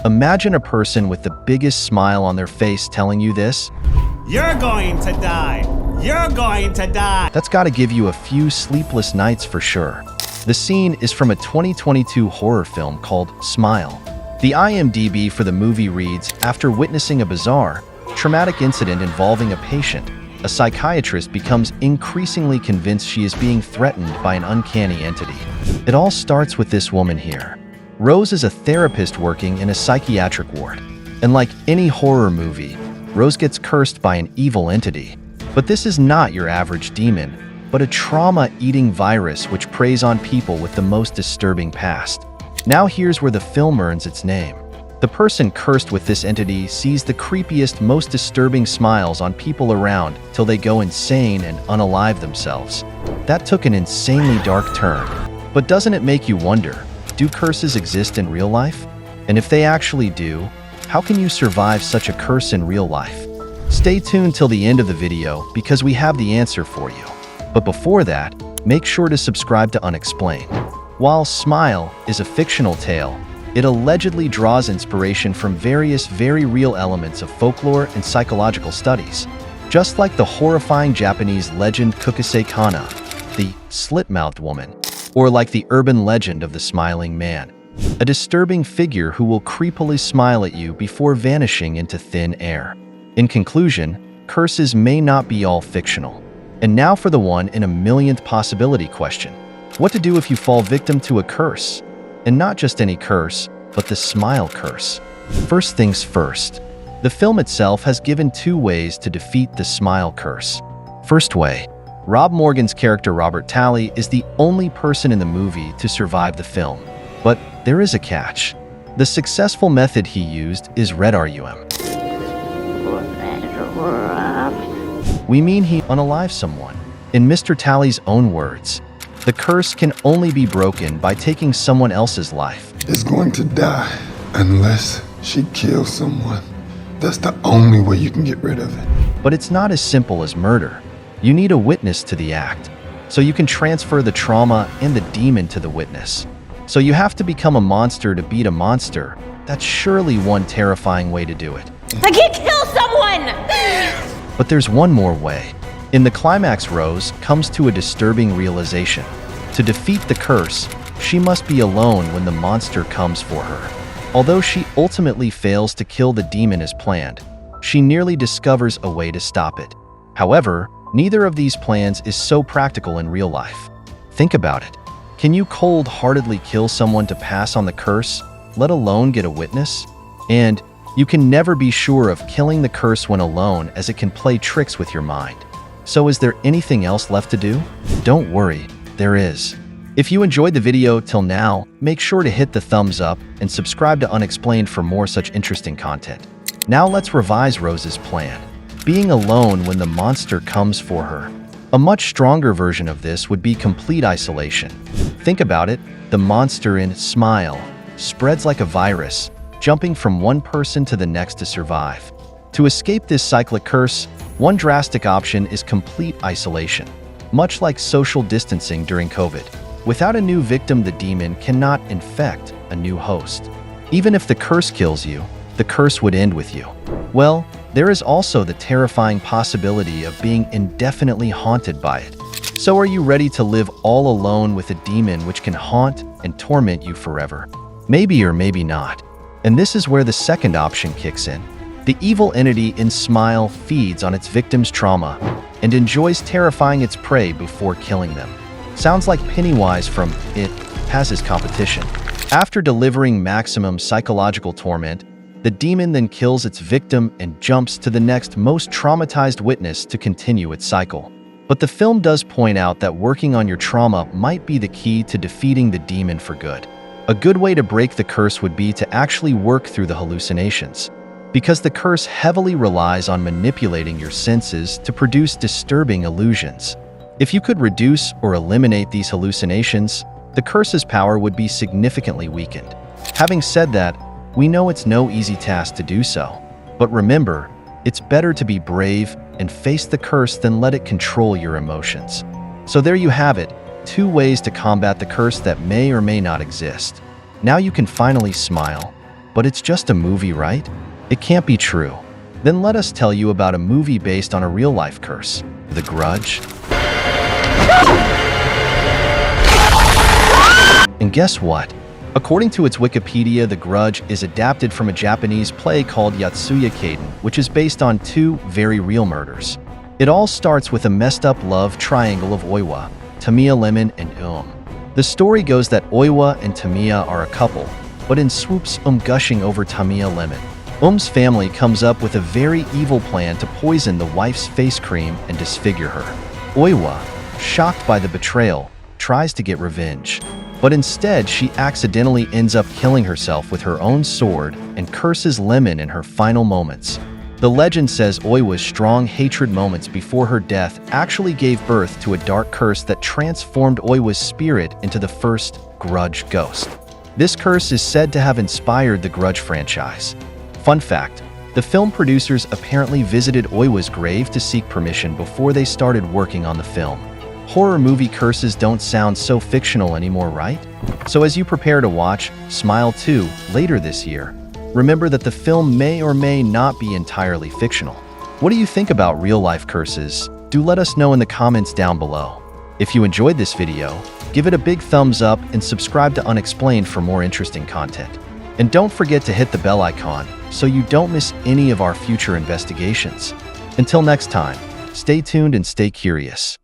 Imagine a person with the biggest smile on their face telling you this. You're going to die. You're going to die. That's got to give you a few sleepless nights for sure. The scene is from a 2022 horror film called Smile. The IMDb for the movie reads, after witnessing a bizarre, traumatic incident involving a patient, a psychiatrist becomes increasingly convinced she is being threatened by an uncanny entity. It all starts with this woman here. Rose is a therapist working in a psychiatric ward. And like any horror movie, Rose gets cursed by an evil entity. But this is not your average demon, but a trauma-eating virus which preys on people with the most disturbing past. Now here's where the film earns its name. The person cursed with this entity sees the creepiest, most disturbing smiles on people around till they go insane and unalive themselves. That took an insanely dark turn. But doesn't it make you wonder, do curses exist in real life? And if they actually do, how can you survive such a curse in real life? Stay tuned till the end of the video because we have the answer for you. But before that, make sure to subscribe to Unexplained. While Smile is a fictional tale, it allegedly draws inspiration from various very real elements of folklore and psychological studies. Just like the horrifying Japanese legend Kuchisake-onna, the Slit-Mouthed Woman, or like the urban legend of the Smiling Man, a disturbing figure who will creepily smile at you before vanishing into thin air. In conclusion, curses may not be all fictional. And now for the one in a millionth possibility question. What to do if you fall victim to a curse? And not just any curse, but the smile curse. First things first, the film itself has given two ways to defeat the smile curse. First way, Rob Morgan's character Robert Talley is the only person in the movie to survive the film. But there is a catch. The successful method he used is red RUM. We mean he unalive someone. In Mr. Talley's own words, the curse can only be broken by taking someone else's life. Is going to die unless she kills someone. That's the only way you can get rid of it. But it's not as simple as murder. You need a witness to the act, so you can transfer the trauma and the demon to the witness. So you have to become a monster to beat a monster. That's surely one terrifying way to do it. I can't kill someone! But there's one more way. In the climax, Rose comes to a disturbing realization. To defeat the curse, she must be alone when the monster comes for her. Although she ultimately fails to kill the demon as planned, she nearly discovers a way to stop it. However, neither of these plans is so practical in real life. Think about it. Can you cold-heartedly kill someone to pass on the curse, let alone get a witness? And you can never be sure of killing the curse when alone, as it can play tricks with your mind. So is there anything else left to do? Don't worry, there is. If you enjoyed the video till now, make sure to hit the thumbs up and subscribe to Unexplained for more such interesting content. Now let's revise Rose's plan. Being alone when the monster comes for her. A much stronger version of this would be complete isolation. Think about it, the monster in Smile spreads like a virus, jumping from one person to the next to survive. To escape this cyclic curse, one drastic option is complete isolation. Much like social distancing during COVID, without a new victim, the demon cannot infect a new host. Even if the curse kills you, the curse would end with you. Well, there is also the terrifying possibility of being indefinitely haunted by it. So are you ready to live all alone with a demon which can haunt and torment you forever? Maybe or maybe not. And this is where the second option kicks in. The evil entity in Smile feeds on its victim's trauma and enjoys terrifying its prey before killing them. Sounds like Pennywise from It has his competition. After delivering maximum psychological torment, the demon then kills its victim and jumps to the next most traumatized witness to continue its cycle. But the film does point out that working on your trauma might be the key to defeating the demon for good. A good way to break the curse would be to actually work through the hallucinations, because the curse heavily relies on manipulating your senses to produce disturbing illusions. If you could reduce or eliminate these hallucinations, the curse's power would be significantly weakened. Having said that, we know it's no easy task to do so. But remember, it's better to be brave and face the curse than let it control your emotions. So there you have it, 2 ways to combat the curse that may or may not exist. Now you can finally smile. But it's just a movie, right? It can't be true. Then let us tell you about a movie based on a real-life curse, The Grudge. And guess what? According to its Wikipedia, The Grudge is adapted from a Japanese play called Kuchisake-onna, which is based on 2 very real murders. It all starts with a messed-up love triangle of Oiwa, Tamiya Lemon, and The story goes that Oiwa and Tamiya are a couple, but in swoops gushing over Tamiya Lemon. Family comes up with a very evil plan to poison the wife's face cream and disfigure her. Oiwa, shocked by the betrayal, tries to get revenge. But instead, she accidentally ends up killing herself with her own sword and curses Lemon in her final moments. The legend says Oiwa's strong hatred moments before her death actually gave birth to a dark curse that transformed Oiwa's spirit into the first Grudge ghost. This curse is said to have inspired the Grudge franchise. Fun fact, the film producers apparently visited Oiwa's grave to seek permission before they started working on the film. Horror movie curses don't sound so fictional anymore, right? So as you prepare to watch Smile 2 later this year, remember that the film may or may not be entirely fictional. What do you think about real-life curses? Do let us know in the comments down below. If you enjoyed this video, give it a big thumbs up and subscribe to Unexplained for more interesting content. And don't forget to hit the bell icon so you don't miss any of our future investigations. Until next time, stay tuned and stay curious.